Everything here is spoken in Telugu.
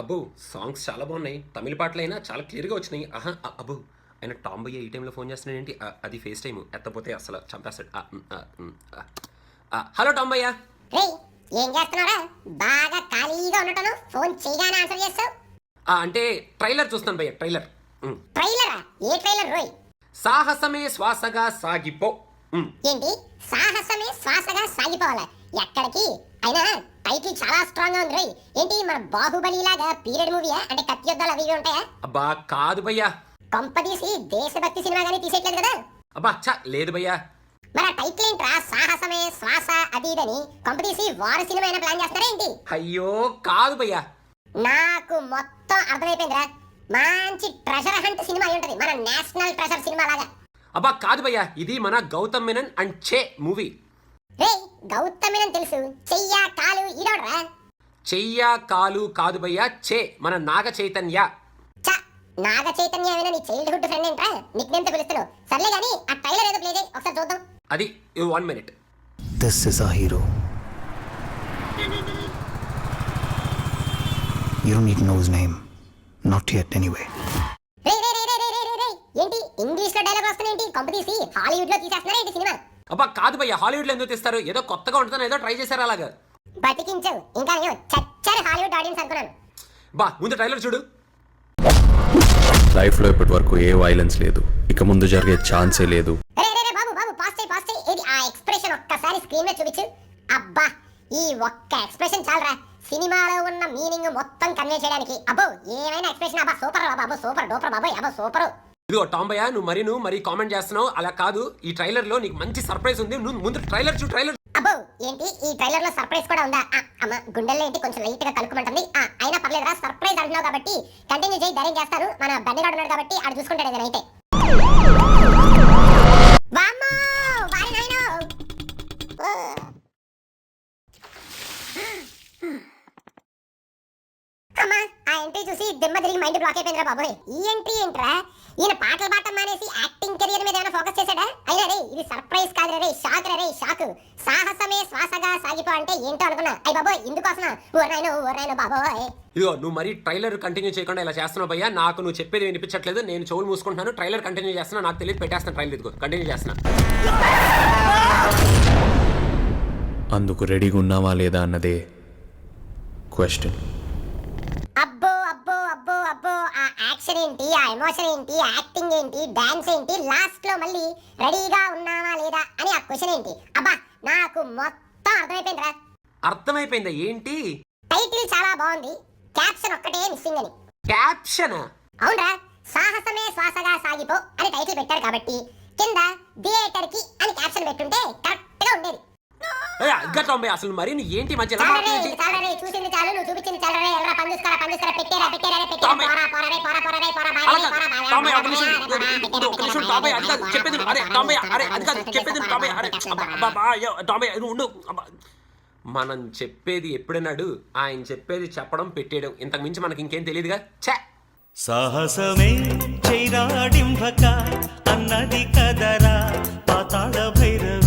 అబ్బో సాంగ్స్ చాలా బాగున్నాయి. తమిళ పాటలైనా చాలా క్లియర్‌గా వచ్చినాయి. ఆహా! అబ్బో! ఆయన టాంబయ్య ఈ టైంలో ఫోన్ చేస్తున్నాడేంటి? అది ఫేస్ టైమ్. ఎత్తకపోతే అసలు చంపేస్తాడు. హలో టాంబయ్య. రేయ్ ఏం చేస్తున్నారా? బాగా ఖాళీగా ఉండటను ఫోన్ చేయగానే ఆన్సర్ చేస్తావు. అంటే ట్రైలర్ చూస్తాను భయ్య ట్రైలర్. ట్రైలరా? ఏ ట్రైలర్ రోయ్? సాహసమే శ్వాసగా సాగిపో. ఏంటి సాహసమే శ్వాసగా సాగిపోవాలా? ఎక్కడికి? అయినా టైటిల్ చాలా స్ట్రాంగ్ గా ఉంది రోయ్. ఏంటి మన బాహుబలి లాగా పీరియడ్ మూవీయా? అంటే కత్తి యుద్ధాలు అవి ఇవి ఉంటాయా? అబ్బా కాదు భయ్యా. కొంపదీసి దేశభక్తి సినిమా గానీ తీసేయట్లేదు కదా? అబ్బా లేదు భయ్యా. మరి ఆ టైటిల్ ఏంట్రా? సాహసమే శ్వాస అది ఇదని. కొంపదీసి వార్ సినిమా అయినా ప్లాన్ చేస్తారా ఏంటి? అయ్యో కాదు భయ్యా. నాకు మొత్తం అర్థమైపోయిందిరా. మంచి ట్రెజర్ హంట్ సినిమా అయి ఉంటది, మన నేషనల్ ట్రెజర్ సినిమా లాగా. అబ్బా కాదు భయ్యా, ఇది మన గౌతమ్ మేనన్ అండ్ చే మూవీ. రేయ్ గౌతమ్ మేనన్ తెలుసు, చెయ్య కాలు ఈడోడ్రా. చెయ్య కాలు కాదు భయ్యా, చే మన నాగ చైతన్య. చ నాగ చైతన్యమైన నీ చైల్డ్హుడ్ ఫ్రెండ్ ఏంట్రా? నిక్ నేమ్ తో పిలుస్తున్నావు. సర్లే గానీ ఆ ట్రైలర్ ఏదో ప్లే చేయి, ఒకసారి చూద్దాం. అది 1 minute. This is our hero. You don't need to know his name. Not yet, anyway. రేయ్ రేయ్ రేయ్ రేయ్ రేయ్ రేయ్ ఏంటి ఇంగ్లీష్ లో డైలాగ్ వస్తున్నాయేంటి? కొంపదీసి హాలీవుడ్ లో తీసేస్తున్నారా ఏంటి సినిమా? అబ్బా కాదు భయ్యా, హాలీవుడ్ లో ఎందుకు తీస్తారు? ఏదో కొత్తగా ఉంటుందని ఏదో ట్రై చేశారు అలాగా. బతికించావు. ఇంకా నేను చచ్చారు హాలీవుడ్ ఆడియన్స్ అనుకున్నాను. బా ముందు ట్రైలర్ చూడు. లైఫ్లో ఇప్పటి వరకు ఏ వైలెన్స్ లేదు, ఇక ముందు జరిగే ఛాన్సే లేదు. రే రే రే బాబు బాబు పాస్ చేయి. ఏది ఆ ఎక్స్ప్రెషన్ ఒక్కసారి స్క్రీన్ మీద చూపించు. అబ్బా ఈ ఒక్క ఎక్స్ప్రెషన్ చాలరా సినిమాలో ఉన్న మీనింగ్ మొత్తం కన్వే చేయడానికి. అబ్బో ఏమైనా ఎక్స్ప్రెషన్. అబ్బా సూపర్ బాబు, సూపర్ డూపర్ బాబోయ్, అబ్బో సూపర్. ఇదిగో టాంబయ్య, నువ్వు మరీ కామెంట్ చేస్తున్నావు. అలా కాదు, ఈ ట్రైలర్ లో నీకు మంచి సర్ప్రైజ్ ఉంది. నువ్వు ముందు ట్రైలర్ చూడు. ట్రైలర్ అబ్బో ఏంటి ఈ ట్రైలర్ లో సర్ప్రైజ్ కూడా ఉందా? అమ్మ గుండెల్లో ఏంటి కొంచెం లైట్ గా కలుపుమంటుంది. అయినా పర్లేదురా, సర్ప్రైజ్ అంటున్నావు కాబట్టి కంటిన్యూ చేయి, ధైర్యం చేస్తాను. మన బన్నీగాడు ఉన్నాడు కాబట్టి ఆడు చూసుకుంటాడు ఏదైనా అయితే. వామ్మో వారి నాయనో. అమ్మా ఆ ఎంట్రీ చూసి దిమ్మ తిరిగి మైండ్ బ్లాక్ అయిపోయిందిరా బాబోయ్. ఈ ఎంట్రీ ఏంట్రా? ఈయన పాటలు పాడటం మానేసి యాక్టింగ్ కెరియర్ మీద ఏమైనా ఫోకస్ చేశాడా? అయినా రే ఇది సర్ప్రైజ్ కాదు రే, షాక్ రే షాక్. సాహసమే శ్వాసగా సాగిపో అంటే ఏంటో అనుకున్నా. అయ్య బాబోయ్ ఇందుకోసమా? ఓర్నాయనో బాబోయ్. ఇదిగో నువ్వు మరీ ట్రైలర్ కంటిన్యూ చేయకుండా ఇలా చేస్తున్నావు భయ్యా. నాకు నువ్వు చెప్పేది వినిపించట్లేదు. నేను చెవులు మూసుకుంటున్నాను. ట్రైలర్ కంటిన్యూ చేస్తున్నా. నాకు తెలియదు, పెట్టేస్తాను ట్రైలర్. ఇదిగో కంటిన్యూ చేస్తున్నా. అందుకు రెడీగా ఉన్నావా లేదా అన్నదే క్వశ్చన్. అబ్బో అబ్బో అబ్బో అబ్బో ఆ యాక్షన్ ఏంటి, ఆ ఎమోషన్ ఏంటి, యాక్టింగ్ ఏంటి, డాన్స్ ఏంటి, లాస్ట్ లో మళ్ళీ రెడీగా ఉన్నావా లేదా అని ఆ క్వశ్చన్ ఏంటి? అబ్బా నాకు మొత్తం అర్థమైపోయిందిరా. అర్థమైపోయిందా ఏంటి? టైటిల్ చాలా బాగుంది, క్యాప్షన్ ఒక్కటే మిస్సింగ్ అని. క్యాప్షన్? అవునరా, సాహసమే శ్వాసగా సాగిపో అని టైటిల్ పెట్టారు కాబట్టి కింద థియేటర్ కి అని క్యాప్షన్ పెట్టుంటే కరెక్ట్ గా ఉండేది. టాంబయ్య అసలు మరి నువ్వు ఏంటి మధ్య చూసింది చాలు, నువ్వు చూపించింది చాలు. ఎల్రా పందుస్తారా పెట్టేరా మనం చెప్పేది ఎప్పుడన్నాడు? ఆయన చెప్పేది చెప్పడం పెట్టేయడం, ఇంతకు మించి మనకి ఇంకేం తెలియదుగా. సాహసమే చైరాడింభక అన్నది కదరా పాతాళ భైరవి.